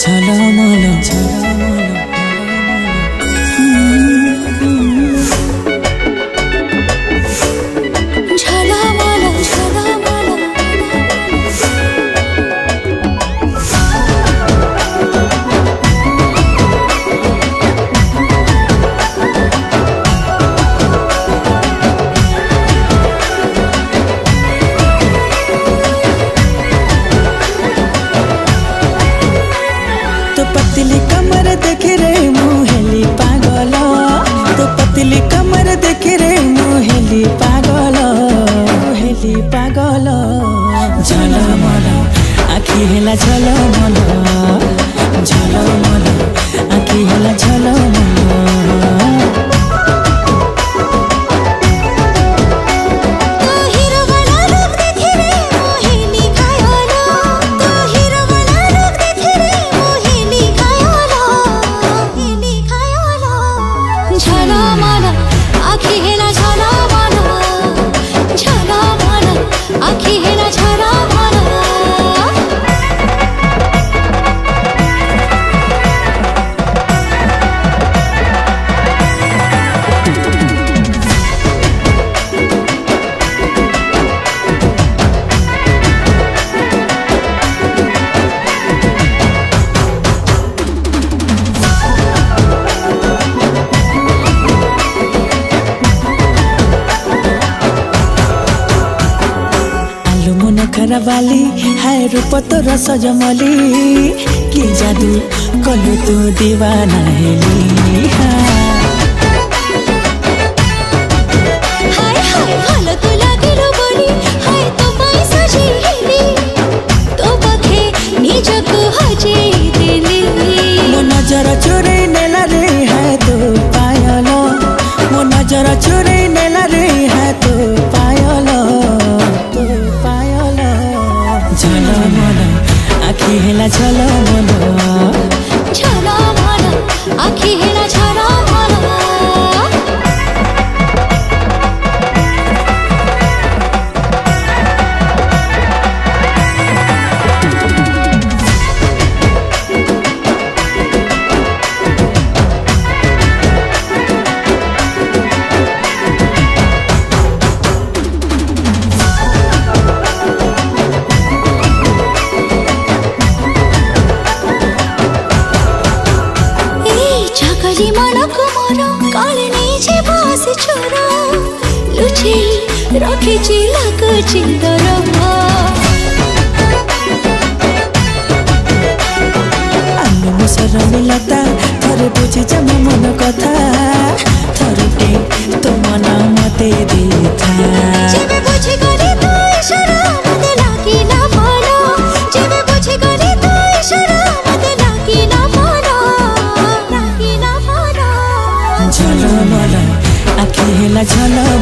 ঝলমল ঝলমল ঝলমল तो पतली कमर देखे रे मोहेली पागल। तो पतली कमर देखे रे मोहेली पागल। मोहेली पागल झलमल आखि हेला झलमल झलमल आखि हेला झलमल। झलमल आखि हेला झलमल झलमल आखि हेला झलमल। खराबाली है रूप तो रस जमली कि जादू कलु तू दीवाना हेली। हाय हाय भालो तो लागिलो बोली हाय तो पैसा झेली तो बखे निजको हजेई देली। मो नजर चोरे नेला रे है तो पायल। मो नजर चोरे नेला रे है तो पायल। झलमल आखि हेला झलमल झलमल आखि हेला झलमल। जगली मनक मोर काले नीचे बास छोर लुचे रखिछि लागछि तोर। आलु मुसर मिलता थरे बुझि जा मन कथा थरटे तो मन मते देथा। जेबे बुझि गली तो इशारा मते लागी ना भालो। जेबे बुझि गली तो इशारा मते लागी ना भालो। झलमल आखि हेला झलमल।